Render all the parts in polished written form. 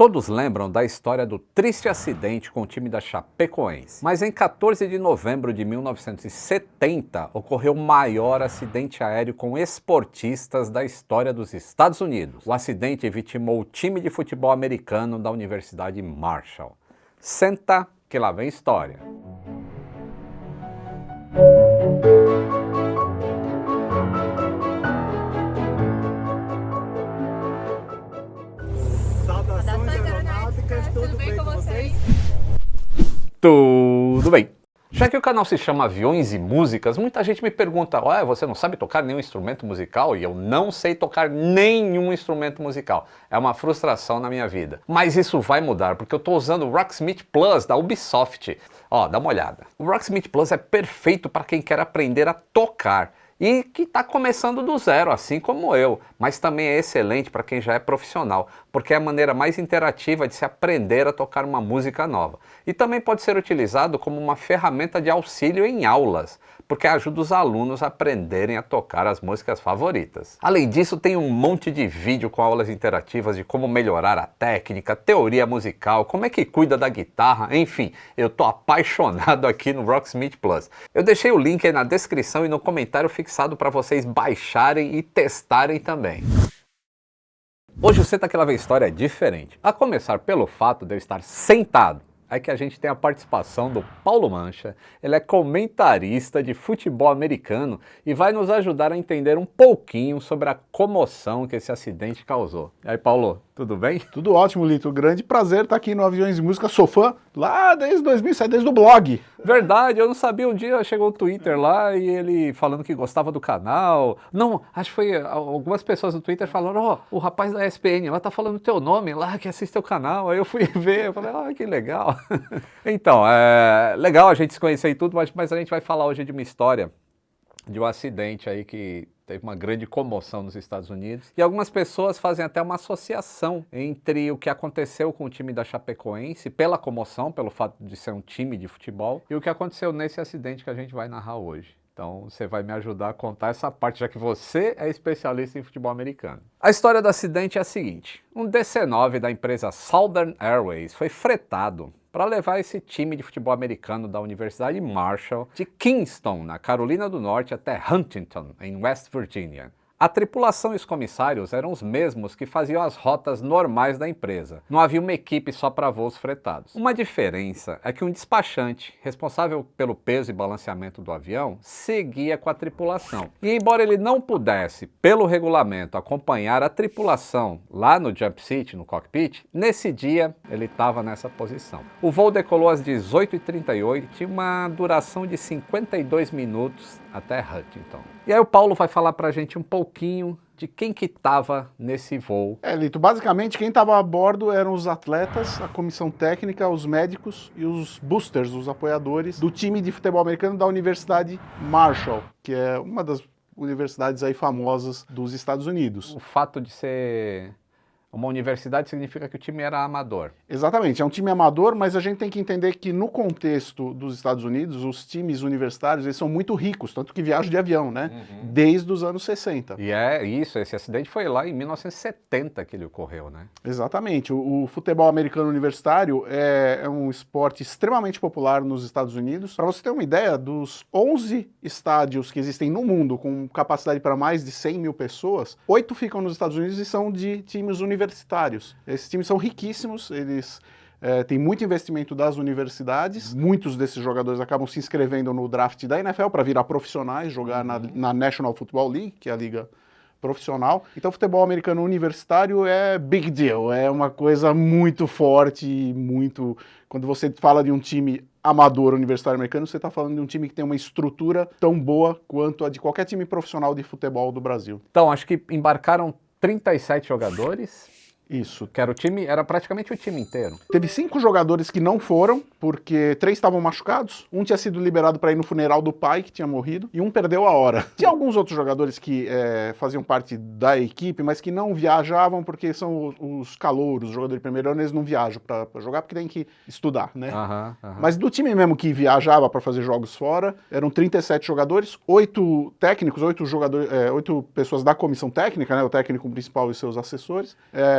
Todos lembram da história do triste acidente com o time da Chapecoense. Mas em 14 de novembro de 1970, ocorreu o maior acidente aéreo com esportistas da história dos Estados Unidos. O acidente vitimou o time de futebol americano da Universidade Marshall. Senta que lá vem história. Tudo bem com vocês? Tudo bem. Já que o canal se chama Aviões e Músicas, muita gente me pergunta: ué, você não sabe tocar nenhum instrumento musical? E eu não sei tocar nenhum instrumento musical. É uma frustração na minha vida. Mas isso vai mudar, porque eu estou usando o Rocksmith Plus da Ubisoft. Ó, dá uma olhada. O Rocksmith Plus é perfeito para quem quer aprender a tocar e que está começando do zero, assim como eu, mas também é excelente para quem já é profissional, porque é a maneira mais interativa de se aprender a tocar uma música nova. E também pode ser utilizado como uma ferramenta de auxílio em aulas, porque ajuda os alunos a aprenderem a tocar as músicas favoritas. Além disso, tem um monte de vídeo com aulas interativas de como melhorar a técnica, teoria musical, como é que cuida da guitarra, enfim, eu tô apaixonado aqui no Rocksmith Plus. Eu deixei o link aí na descrição e no comentário fixado para vocês baixarem e testarem também. Hoje o Senta que lá vem história é diferente, a começar pelo fato de eu estar sentado. É que a gente tem a participação do Paulo Mancha, ele é comentarista de futebol americano e vai nos ajudar a entender um pouquinho sobre a comoção que esse acidente causou. E aí, Paulo, tudo bem? Tudo ótimo, Lito. Grande prazer estar aqui no Aviões e Música. Sou fã lá desde 2007, desde o blog. Verdade, eu não sabia. Um dia chegou o Twitter lá e ele falando que gostava do canal. Não, acho que foi algumas pessoas no Twitter falando: ó, o rapaz da ESPN lá tá falando o teu nome lá, que assiste teu canal. Aí eu fui ver, eu falei: ah, que legal. Então, é legal a gente se conhecer e tudo, mas a gente vai falar hoje de uma história de um acidente aí que teve uma grande comoção nos Estados Unidos. E algumas pessoas fazem até uma associação entre o que aconteceu com o time da Chapecoense, pela comoção, pelo fato de ser um time de futebol, e o que aconteceu nesse acidente que a gente vai narrar hoje. Então você vai me ajudar a contar essa parte, já que você é especialista em futebol americano. A história do acidente é a seguinte: um DC-9 da empresa Southern Airways foi fretado para levar esse time de futebol americano da Universidade Marshall de Kingston, na Carolina do Norte, até Huntington, em West Virginia. A tripulação e os comissários eram os mesmos que faziam as rotas normais da empresa. Não havia uma equipe só para voos fretados. Uma diferença é que um despachante, responsável pelo peso e balanceamento do avião, seguia com a tripulação. E embora ele não pudesse, pelo regulamento, acompanhar a tripulação lá no jump seat, no cockpit, nesse dia ele estava nessa posição. O voo decolou às 18h38 e tinha uma duração de 52 minutos até Huntington. E aí o Paulo vai falar pra gente um pouquinho de quem que estava nesse voo. Lito, basicamente quem estava a bordo eram os atletas, a comissão técnica, os médicos e os boosters, os apoiadores do time de futebol americano da Universidade Marshall, que é uma das universidades aí famosas dos Estados Unidos. O fato de ser uma universidade significa que o time era amador. Exatamente, é um time amador, mas a gente tem que entender que no contexto dos Estados Unidos, os times universitários, eles são muito ricos, tanto que viajam de avião, né? Desde os anos 60. E é isso, esse acidente foi lá em 1970 que ele ocorreu, né? Exatamente, o futebol americano universitário é um esporte extremamente popular nos Estados Unidos. Para você ter uma ideia, dos 11 estádios que existem no mundo com capacidade para mais de 100 mil pessoas, 8 ficam nos Estados Unidos e são de times universitários. Esses times são riquíssimos, eles têm muito investimento das universidades, muitos desses jogadores acabam se inscrevendo no draft da NFL para virar profissionais, jogar na National Football League, que é a liga profissional. Então o futebol americano universitário é big deal, é uma coisa muito forte, muito... Quando você fala de um time amador universitário americano, você está falando de um time que tem uma estrutura tão boa quanto a de qualquer time profissional de futebol do Brasil. Então, acho que embarcaram 37 jogadores. Isso. Que era o time, era praticamente o time inteiro. Teve 5 jogadores que não foram, porque 3 estavam machucados, um tinha sido liberado para ir no funeral do pai, que tinha morrido, e um perdeu a hora. Tinha alguns outros jogadores que faziam parte da equipe, mas que não viajavam, porque são os calouros, os jogadores de primeiro ano, eles não viajam para jogar, porque tem que estudar, né? Mas do time mesmo que viajava para fazer jogos fora, eram 37 jogadores, 8 técnicos, 8 pessoas da comissão técnica, né? O técnico principal e seus assessores,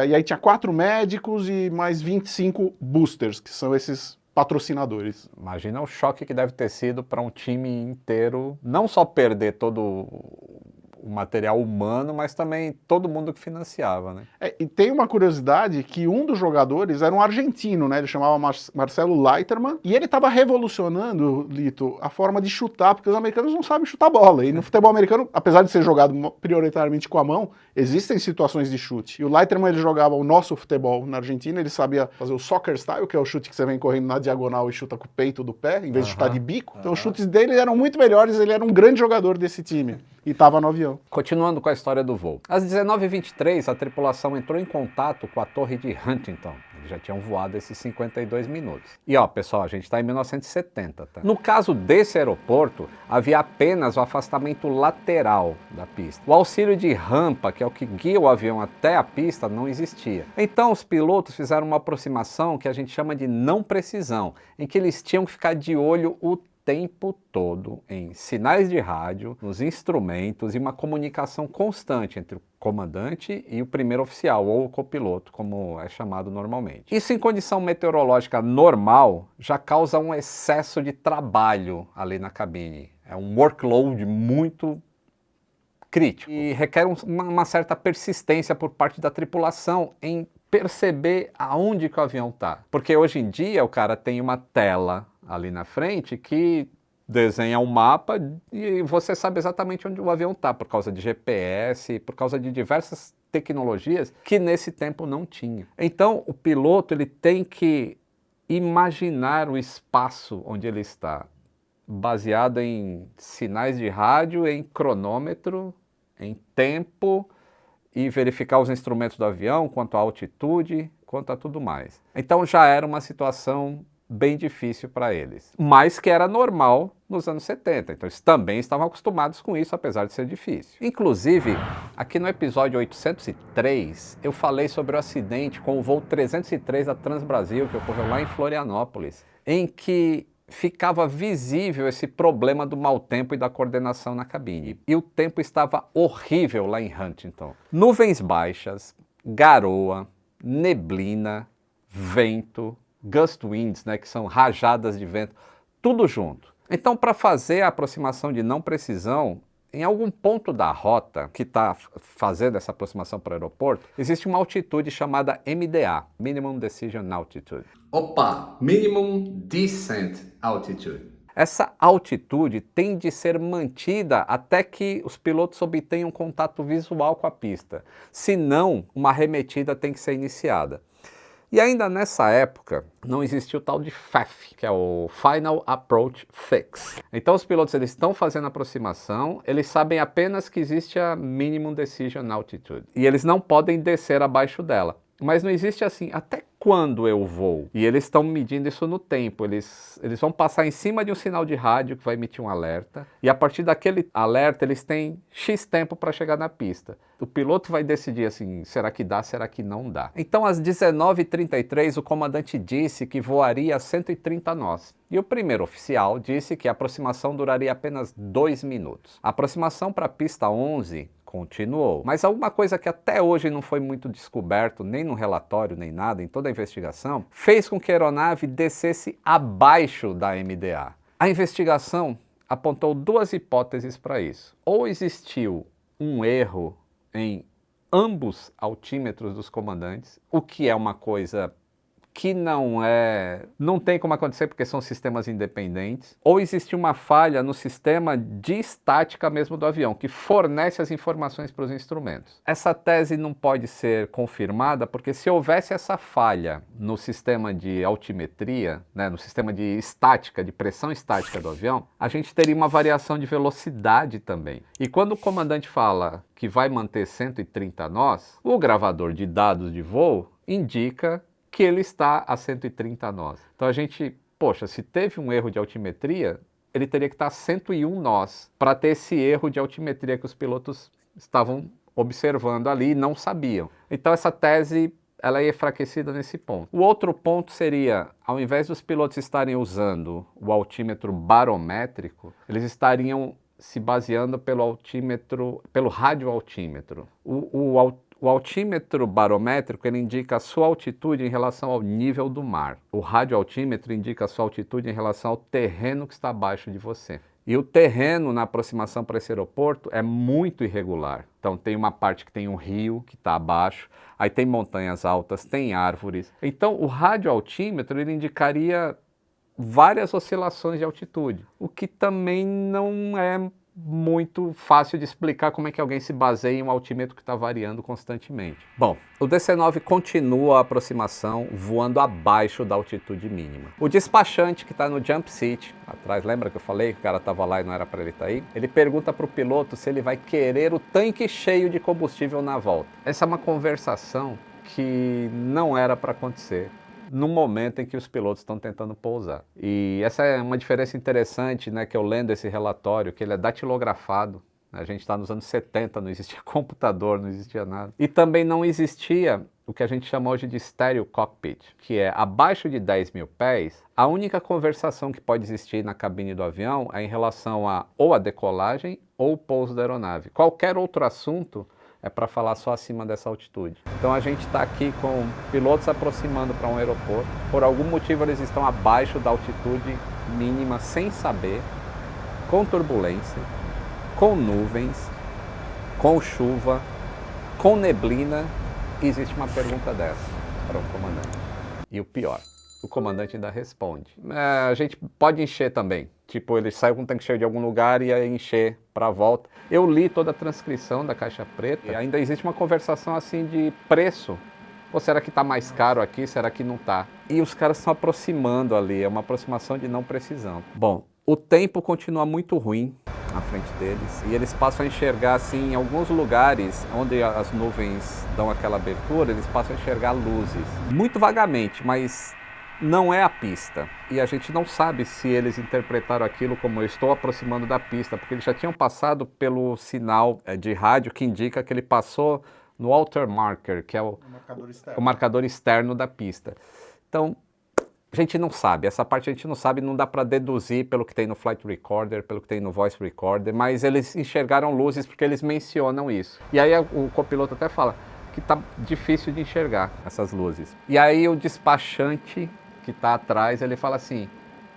e aí aí tinha 4 médicos e mais 25 boosters, que são esses patrocinadores. Imagina o choque que deve ter sido para um time inteiro, não só perder todo o material humano, mas também todo mundo que financiava, né? E tem uma curiosidade que um dos jogadores era um argentino, né? Ele chamava Marcelo Leiterman, e ele estava revolucionando, Lito, a forma de chutar, porque os americanos não sabem chutar bola. E no futebol americano, apesar de ser jogado prioritariamente com a mão, existem situações de chute. E o Leiterman, ele jogava o nosso futebol na Argentina, ele sabia fazer o soccer style, que é o chute que você vem correndo na diagonal e chuta com o peito do pé, em vez de chutar de bico. Então os chutes dele eram muito melhores, ele era um grande jogador desse time. E estava no avião. Continuando com a história do voo. Às 19h23, a tripulação entrou em contato com a torre de Huntington. Eles já tinham voado esses 52 minutos. E ó, pessoal, a gente está em 1970, tá? No caso desse aeroporto, havia apenas o afastamento lateral da pista. O auxílio de rampa, que é o que guia o avião até a pista, não existia. Então os pilotos fizeram uma aproximação que a gente chama de não precisão, em que eles tinham que ficar de olho o tempo todo em sinais de rádio, nos instrumentos e uma comunicação constante entre o comandante e o primeiro oficial, ou o copiloto, como é chamado normalmente. Isso em condição meteorológica normal já causa um excesso de trabalho ali na cabine. É um workload muito crítico e requer uma certa persistência por parte da tripulação em perceber aonde que o avião está. Porque hoje em dia o cara tem uma tela ali na frente que desenha um mapa e você sabe exatamente onde o avião está, por causa de GPS, por causa de diversas tecnologias que nesse tempo não tinha. Então o piloto ele tem que imaginar o espaço onde ele está, baseado em sinais de rádio, em cronômetro, em tempo, e verificar os instrumentos do avião, quanto à altitude, quanto a tudo mais. Então já era uma situação bem difícil para eles, mas que era normal nos anos 70, então eles também estavam acostumados com isso, apesar de ser difícil. Inclusive, aqui no episódio 803, eu falei sobre o acidente com o voo 303 da Transbrasil, que ocorreu lá em Florianópolis, em que ficava visível esse problema do mau tempo e da coordenação na cabine. E o tempo estava horrível lá em Huntington. Nuvens baixas, garoa, neblina, vento, gust winds, né, que são rajadas de vento, tudo junto. Então, para fazer a aproximação de não precisão, em algum ponto da rota que está fazendo essa aproximação para o aeroporto, existe uma altitude chamada MDA, Minimum Decision Altitude. Opa, Minimum Descent Altitude. Essa altitude tem de ser mantida até que os pilotos obtenham contato visual com a pista. Senão, uma arremetida tem que ser iniciada. E ainda nessa época, não existia o tal de FAF, que é o Final Approach Fix. Então os pilotos eles estão fazendo a aproximação, eles sabem apenas que existe a Minimum Decision Altitude. E eles não podem descer abaixo dela. Mas não existe assim, até quando eu vou? E eles estão medindo isso no tempo, eles vão passar em cima de um sinal de rádio que vai emitir um alerta, e a partir daquele alerta eles têm X tempo para chegar na pista. O piloto vai decidir assim, será que dá, será que não dá? Então às 19h33 o comandante disse que voaria a 130 nós. E o primeiro oficial disse que a aproximação duraria apenas 2 minutos. A aproximação para a pista 11 continuou. Mas alguma coisa que até hoje não foi muito descoberto, nem no relatório, nem nada, em toda a investigação, fez com que a aeronave descesse abaixo da MDA. A investigação apontou 2 hipóteses para isso. Ou existiu um erro em ambos altímetros dos comandantes, o que é uma coisa que não tem como acontecer porque são sistemas independentes, ou existe uma falha no sistema de estática mesmo do avião, que fornece as informações para os instrumentos. Essa tese não pode ser confirmada porque se houvesse essa falha no sistema de altimetria, né, no sistema de estática, de pressão estática do avião, a gente teria uma variação de velocidade também. E quando o comandante fala que vai manter 130 nós, o gravador de dados de voo indica que ele está a 130 nós. Então a gente, poxa, se teve um erro de altimetria, ele teria que estar a 101 nós para ter esse erro de altimetria que os pilotos estavam observando ali e não sabiam. Então essa tese ela é enfraquecida nesse ponto. O outro ponto seria, ao invés dos pilotos estarem usando o altímetro barométrico, eles estariam se baseando pelo radioaltímetro. O altímetro barométrico ele indica a sua altitude em relação ao nível do mar. O radioaltímetro indica a sua altitude em relação ao terreno que está abaixo de você. E o terreno na aproximação para esse aeroporto é muito irregular. Então tem uma parte que tem um rio que está abaixo, aí tem montanhas altas, tem árvores. Então o radioaltímetro ele indicaria várias oscilações de altitude, o que também não é muito fácil de explicar como é que alguém se baseia em um altímetro que está variando constantemente. Bom, o DC-9 continua a aproximação voando abaixo da altitude mínima. O despachante que está no jump seat, atrás, lembra que eu falei que o cara estava lá e não era para ele estar aí? Ele pergunta para o piloto se ele vai querer o tanque cheio de combustível na volta. Essa é uma conversação que não era para acontecer no momento em que os pilotos estão tentando pousar. E essa é uma diferença interessante, né, que eu lendo esse relatório, que ele é datilografado. A gente está nos anos 70, não existia computador, não existia nada. E também não existia o que a gente chama hoje de stereo cockpit, que é abaixo de 10 mil pés, a única conversação que pode existir na cabine do avião é em relação a ou a decolagem ou o pouso da aeronave. Qualquer outro assunto é para falar só acima dessa altitude. Então a gente está aqui com pilotos aproximando para um aeroporto. Por algum motivo eles estão abaixo da altitude mínima sem saber, com turbulência, com nuvens, com chuva, com neblina. E existe uma pergunta dessa para o comandante. E o pior, o comandante ainda responde. A gente pode encher também. Tipo, ele saiu com um tanque cheio de algum lugar e ia encher para a volta. Eu li toda a transcrição da Caixa Preta e ainda existe uma conversação assim de preço. Ou será que está mais caro aqui? Será que não está? E os caras estão aproximando ali, é uma aproximação de não precisão. Bom, o tempo continua muito ruim na frente deles e eles passam a enxergar assim, em alguns lugares onde as nuvens dão aquela abertura, eles passam a enxergar luzes. Muito vagamente, mas não é a pista. E a gente não sabe se eles interpretaram aquilo como eu estou aproximando da pista, porque eles já tinham passado pelo sinal de rádio que indica que ele passou no alter marker, que é o marcador externo da pista. Então, a gente não sabe, essa parte a gente não sabe, não dá para deduzir pelo que tem no flight recorder, pelo que tem no voice recorder, mas eles enxergaram luzes porque eles mencionam isso. E aí o copiloto até fala que tá difícil de enxergar essas luzes. E aí o despachante que está atrás, ele fala assim: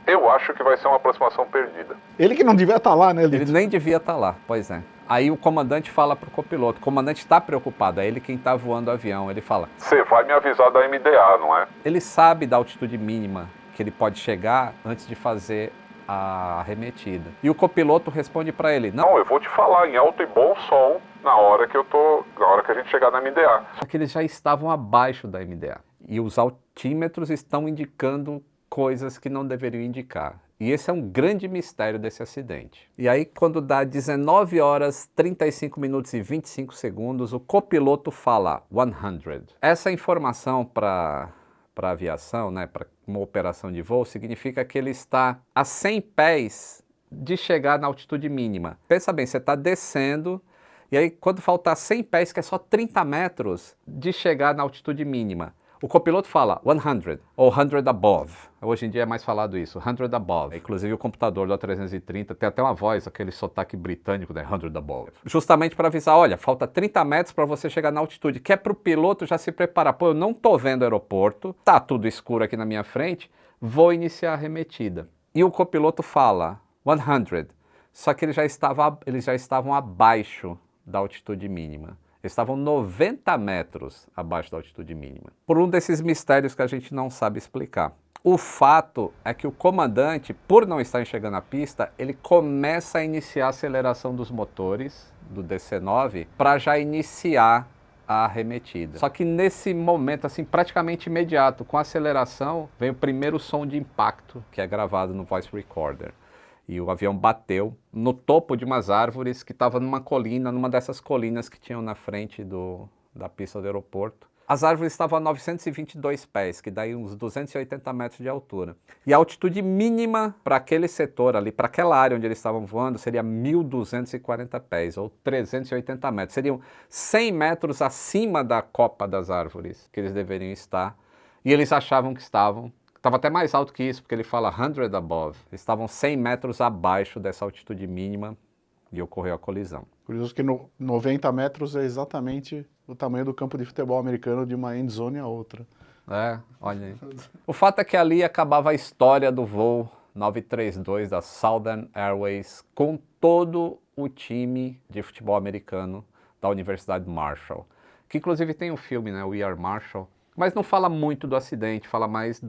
eu acho que vai ser uma aproximação perdida. Ele que não devia estar lá, né, Lito? Ele nem devia estar lá, pois é. Aí o comandante fala para o copiloto, o comandante está preocupado, é ele quem está voando o avião, ele fala: você vai me avisar da MDA, não é? Ele sabe da altitude mínima que ele pode chegar antes de fazer a arremetida. E o copiloto responde para ele: não, eu vou te falar em alto e bom som na hora que a gente chegar na MDA. Só que eles já estavam abaixo da MDA. E os altímetros estão indicando coisas que não deveriam indicar. E esse é um grande mistério desse acidente. E aí, quando dá 19 horas, 35 minutos e 25 segundos, o copiloto fala 100. Essa informação para a aviação, né, para uma operação de voo, significa que ele está a 100 pés de chegar na altitude mínima. Pensa bem, você está descendo, e aí quando faltar 100 pés, que é só 30 metros, de chegar na altitude mínima, o copiloto fala 100 ou 100 above. Hoje em dia é mais falado isso, 100 above. Inclusive o computador do A330 tem até uma voz, aquele sotaque britânico, né? 100 above. Justamente para avisar, olha, falta 30 metros para você chegar na altitude, que é para o piloto já se preparar. Pô, eu não estou vendo o aeroporto, tá tudo escuro aqui na minha frente, vou iniciar a arremetida. E o copiloto fala 100, só que eles já estavam abaixo da altitude mínima. Eles estavam 90 metros abaixo da altitude mínima. Por um desses mistérios que a gente não sabe explicar. O fato é que o comandante, por não estar enxergando a pista, ele começa a iniciar a aceleração dos motores do DC-9 para já iniciar a arremetida. Só que nesse momento, assim, praticamente imediato, com a aceleração, vem o primeiro som de impacto, que é gravado no voice recorder. E o avião bateu no topo de umas árvores que estavam numa colina, numa dessas colinas que tinham na frente da pista do aeroporto. As árvores estavam a 922 pés, que daí uns 280 metros de altura. E a altitude mínima para aquele setor ali, para aquela área onde eles estavam voando, seria 1.240 pés, ou 380 metros. Seriam 100 metros acima da copa das árvores que eles deveriam estar. E eles achavam que estavam. Estava até mais alto que isso, porque ele fala 100 above. Eles estavam 100 metros abaixo dessa altitude mínima e ocorreu a colisão. Curioso que 90 metros é exatamente o tamanho do campo de futebol americano de uma end zone a outra. É, olha aí. O fato é que ali acabava a história do voo 932 da Southern Airways com todo o time de futebol americano da Universidade Marshall, que inclusive tem um filme, né, We Are Marshall, mas não fala muito do acidente, fala mais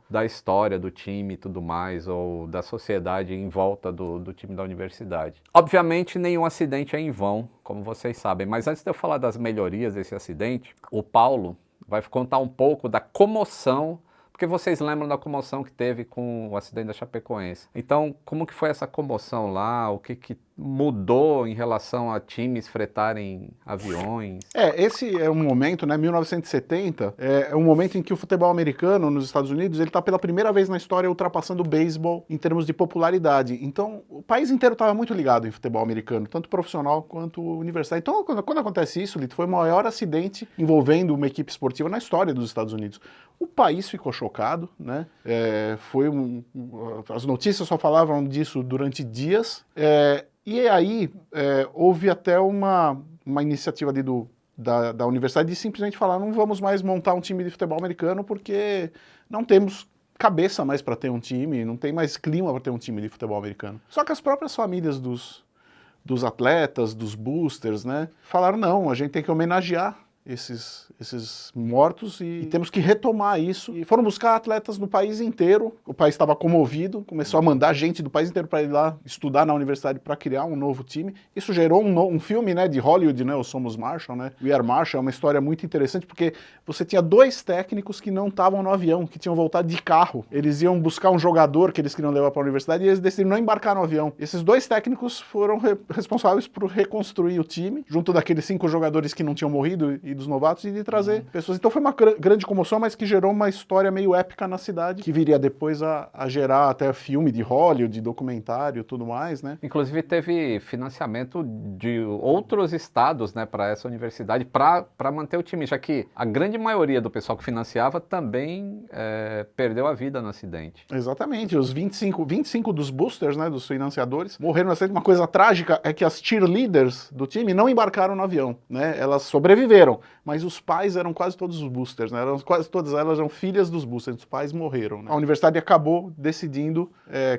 da história do time e tudo mais, ou da sociedade em volta do time da universidade. Obviamente, nenhum acidente é em vão, como vocês sabem, mas antes de eu falar das melhorias desse acidente, o Paulo vai contar um pouco da comoção, porque vocês lembram da comoção que teve com o acidente da Chapecoense. Então, como que foi essa comoção lá? O que mudou em relação a times fretarem aviões? Esse é um momento, né, 1970, é um momento em que o futebol americano nos Estados Unidos, ele está pela primeira vez na história ultrapassando o beisebol em termos de popularidade. Então, o país inteiro estava muito ligado em futebol americano, tanto profissional quanto universitário. Então, quando acontece isso, Lito, foi o maior acidente envolvendo uma equipe esportiva na história dos Estados Unidos. O país ficou chocado, né? As notícias só falavam disso durante dias. E aí houve até uma iniciativa ali da universidade de simplesmente falar: não vamos mais montar um time de futebol americano porque não temos cabeça mais para ter um time, não tem mais clima para ter um time de futebol americano. Só que as próprias famílias dos atletas, dos boosters, né, falaram: não, a gente tem que homenagear esses mortos e temos que retomar isso. E foram buscar atletas no país inteiro, o país estava comovido, começou a mandar gente do país inteiro para ir lá estudar na universidade para criar um novo time. Isso gerou um filme, né, de Hollywood, né, o Somos Marshall, né, We Are Marshall, é uma história muito interessante porque você tinha 2 técnicos que não estavam no avião, que tinham voltado de carro. Eles iam buscar um jogador que eles queriam levar para a universidade e eles decidiram não embarcar no avião. Esses 2 técnicos foram responsáveis por reconstruir o time, junto daqueles 5 jogadores que não tinham morrido e dos novatos, e de trazer pessoas. Então foi uma grande comoção, mas que gerou uma história meio épica na cidade, que viria depois a gerar até filme de Hollywood, de documentário e tudo mais, né? Inclusive teve financiamento de outros estados, né, para essa universidade, para manter o time, já que a grande maioria do pessoal que financiava também perdeu a vida no acidente. Exatamente, os 25 dos boosters, né, dos financiadores, morreram no acidente. Uma coisa trágica é que as cheerleaders do time não embarcaram no avião, né? Elas sobreviveram, mas os pais eram quase todos os boosters, né? Quase todas elas eram filhas dos boosters, os pais morreram, né? A universidade acabou decidindo,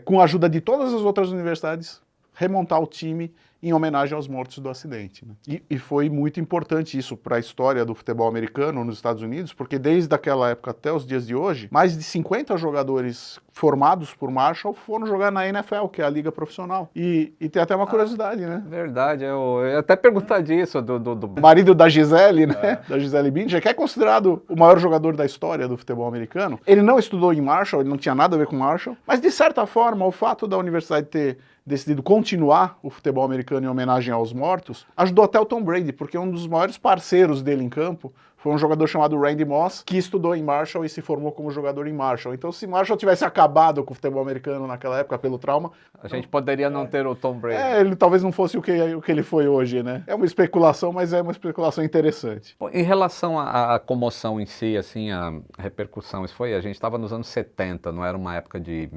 com a ajuda de todas as outras universidades, remontar o time em homenagem aos mortos do acidente, né? E foi muito importante isso para a história do futebol americano nos Estados Unidos, porque desde aquela época até os dias de hoje, mais de 50 jogadores formados por Marshall foram jogar na NFL, que é a liga profissional. E tem até uma curiosidade, né? Verdade, eu ia até perguntar disso do marido da Gisele, né? Da Gisele Bündchen, que é considerado o maior jogador da história do futebol americano. Ele não estudou em Marshall, ele não tinha nada a ver com Marshall, mas de certa forma o fato da universidade ter decidido continuar o futebol americano em homenagem aos mortos, ajudou até o Tom Brady, porque um dos maiores parceiros dele em campo foi um jogador chamado Randy Moss, que estudou em Marshall e se formou como jogador em Marshall. Então, se Marshall tivesse acabado com o futebol americano naquela época pelo trauma, a gente poderia não ter o Tom Brady. Ele talvez não fosse o que ele foi hoje, né? É uma especulação, mas é uma especulação interessante. Bom, em relação à comoção em si, assim, a repercussão, a gente estava nos anos 70, não era uma época de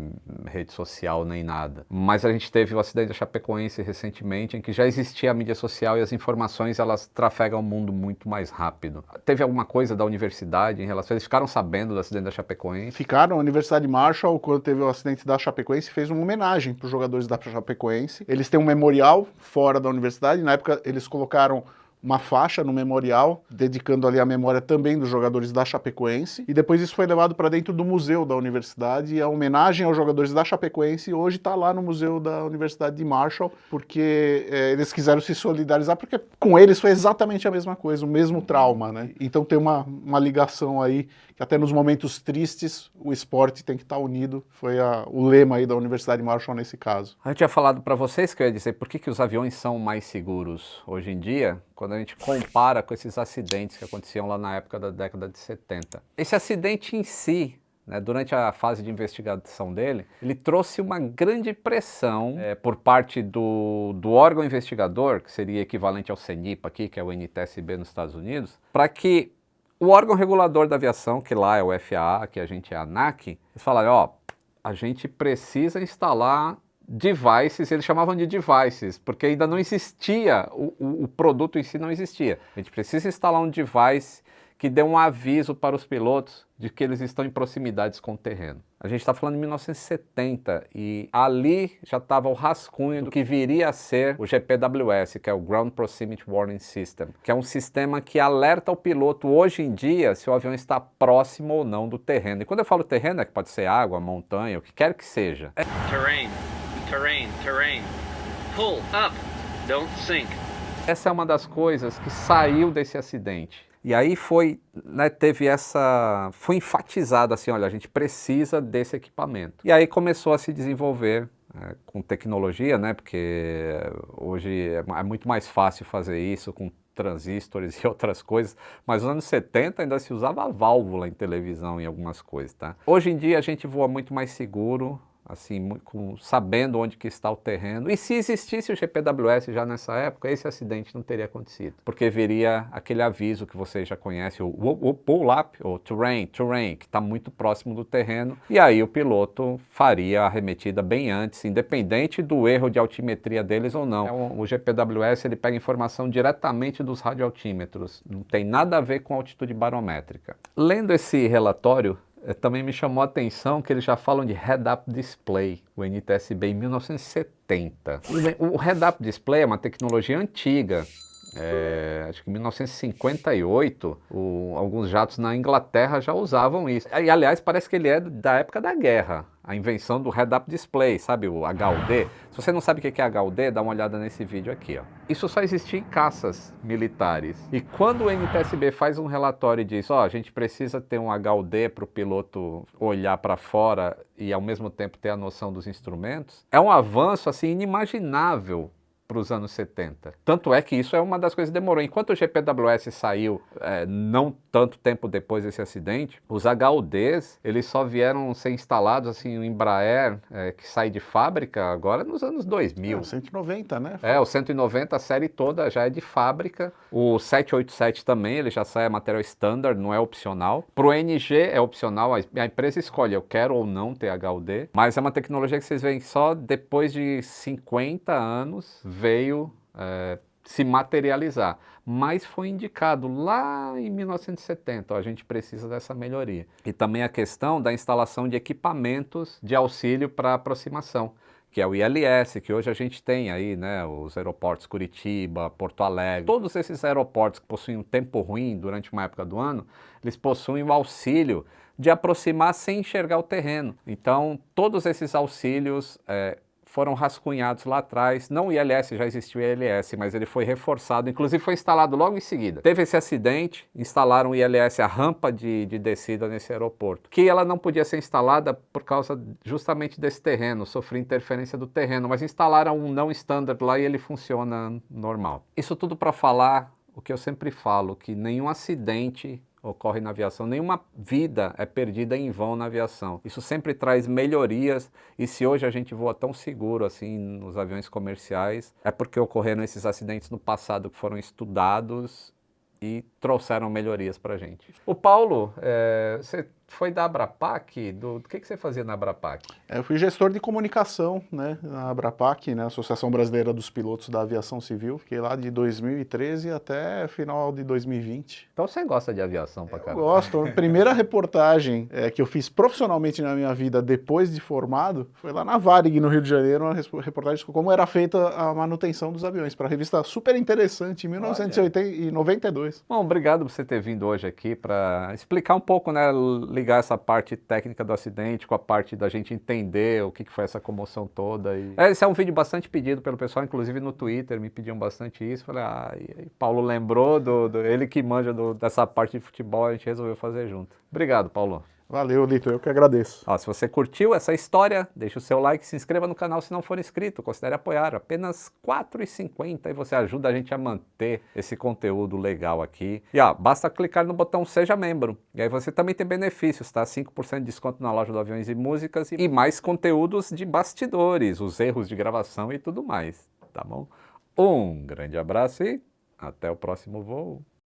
rede social nem nada. Mas a gente teve o acidente da Chapecoense recentemente, em que já existia a mídia social e as informações, elas trafegam o mundo muito mais rápido. Teve alguma coisa da universidade em relação... Eles ficaram sabendo do acidente da Chapecoense? Ficaram. A Universidade Marshall, quando teve o acidente da Chapecoense, fez uma homenagem para os jogadores da Chapecoense. Eles têm um memorial fora da universidade. Na época, eles colocaram uma faixa no memorial, dedicando ali a memória também dos jogadores da Chapecoense, e depois isso foi levado para dentro do museu da universidade, e a homenagem aos jogadores da Chapecoense hoje está lá no museu da Universidade de Marshall, porque eles quiseram se solidarizar, porque com eles foi exatamente a mesma coisa, o mesmo trauma, né? Então tem uma ligação aí, que até nos momentos tristes, o esporte tem que estar unido, foi o lema aí da Universidade de Marshall nesse caso. Eu tinha falado para vocês que eu ia dizer por que os aviões são mais seguros hoje em dia, quando a gente compara com esses acidentes que aconteciam lá na época da década de 70. Esse acidente em si, né, durante a fase de investigação dele, ele trouxe uma grande pressão por parte do órgão investigador, que seria equivalente ao CENIPA aqui, que é o NTSB nos Estados Unidos, para que o órgão regulador da aviação, que lá é o FAA, que a gente é a ANAC, eles falaram, a gente precisa instalar devices, eles chamavam de devices, porque ainda não existia, o produto em si não existia. A gente precisa instalar um device que dê um aviso para os pilotos de que eles estão em proximidades com o terreno. A gente está falando de 1970 e ali já estava o rascunho do que viria a ser o GPWS, que é o Ground Proximity Warning System, que é um sistema que alerta o piloto hoje em dia se o avião está próximo ou não do terreno. E quando eu falo terreno, é que pode ser água, montanha, o que quer que seja. Terrain, terrain, terrain. Pull up, don't sink. Essa é uma das coisas que saiu desse acidente. E aí foi enfatizado assim, olha, a gente precisa desse equipamento. E aí começou a se desenvolver com tecnologia, né, porque hoje é muito mais fácil fazer isso com transistores e outras coisas, mas nos anos 70 ainda se usava válvula em televisão em algumas coisas, tá? Hoje em dia a gente voa muito mais seguro, assim, sabendo onde que está o terreno. E se existisse o GPWS já nessa época, esse acidente não teria acontecido, porque viria aquele aviso que vocês já conhecem, o pull up, o terrain, que está muito próximo do terreno, e aí o piloto faria a arremetida bem antes, independente do erro de altimetria deles ou não. O GPWS ele pega informação diretamente dos radioaltímetros, não tem nada a ver com altitude barométrica. Lendo esse relatório, também me chamou a atenção que eles já falam de Head-Up Display, o NTSB, em 1970. O Head-Up Display é uma tecnologia antiga. Acho que em 1958, alguns jatos na Inglaterra já usavam isso. E, aliás, parece que ele é da época da guerra, a invenção do Head-Up Display, sabe, o HUD. Se você não sabe o que é HUD, dá uma olhada nesse vídeo aqui, ó. Isso só existia em caças militares. E quando o NTSB faz um relatório e diz, ó, a gente precisa ter um HUD para o piloto olhar para fora e ao mesmo tempo ter a noção dos instrumentos, é um avanço assim inimaginável para os anos 70. Tanto é que isso é uma das coisas que demorou. Enquanto o GPWS saiu não tanto tempo depois desse acidente, os HUDs eles só vieram ser instalados, assim, o Embraer, que sai de fábrica agora nos anos 2000. O 190, né? O 190, a série toda já é de fábrica. O 787 também, ele já sai a material standard, não é opcional. Para o NG é opcional, a empresa escolhe, eu quero ou não ter HUD, mas é uma tecnologia que vocês veem que só depois de 50 anos veio se materializar, mas foi indicado lá em 1970, ó, a gente precisa dessa melhoria. E também a questão da instalação de equipamentos de auxílio para aproximação, que é o ILS, que hoje a gente tem aí, né, os aeroportos Curitiba, Porto Alegre, todos esses aeroportos que possuem um tempo ruim durante uma época do ano, eles possuem o auxílio de aproximar sem enxergar o terreno. Então, todos esses auxílios foram rascunhados lá atrás. Não o ILS, já existiu o ILS, mas ele foi reforçado, inclusive foi instalado logo em seguida. Teve esse acidente, instalaram o ILS, a rampa de descida nesse aeroporto, que ela não podia ser instalada por causa justamente desse terreno, sofreu interferência do terreno, mas instalaram um não standard lá e ele funciona normal. Isso tudo para falar o que eu sempre falo, que nenhum acidente ocorre na aviação, nenhuma vida é perdida em vão na aviação. Isso sempre traz melhorias, e se hoje a gente voa tão seguro assim nos aviões comerciais, é porque ocorreram esses acidentes no passado que foram estudados e trouxeram melhorias para a gente. O Paulo, você foi da Abrapac? Do que você fazia na Abrapac? Eu fui gestor de comunicação, né, na Abrapac, né, Associação Brasileira dos Pilotos da Aviação Civil. Fiquei lá de 2013 até final de 2020. Então você gosta de aviação pra caramba? Eu gosto. A primeira reportagem que eu fiz profissionalmente na minha vida depois de formado foi lá na Varig, no Rio de Janeiro, uma reportagem sobre como era feita a manutenção dos aviões, para a revista super interessante, em 1992. Bom, obrigado por você ter vindo hoje aqui para explicar um pouco, né, ligar essa parte técnica do acidente com a parte da gente entender o que foi essa comoção toda. Esse é um vídeo bastante pedido pelo pessoal, inclusive no Twitter me pediam bastante isso. Falei, e Paulo lembrou ele que manja dessa parte de futebol, a gente resolveu fazer junto. Obrigado, Paulo. Valeu, Lito, eu que agradeço. Se você curtiu essa história, deixa o seu like, se inscreva no canal se não for inscrito, considere apoiar, apenas R$ 4,50 e você ajuda a gente a manter esse conteúdo legal aqui. E basta clicar no botão Seja Membro, e aí você também tem benefícios, tá? 5% de desconto na loja do Aviões e Músicas e mais conteúdos de bastidores, os erros de gravação e tudo mais, tá bom? Um grande abraço e até o próximo voo.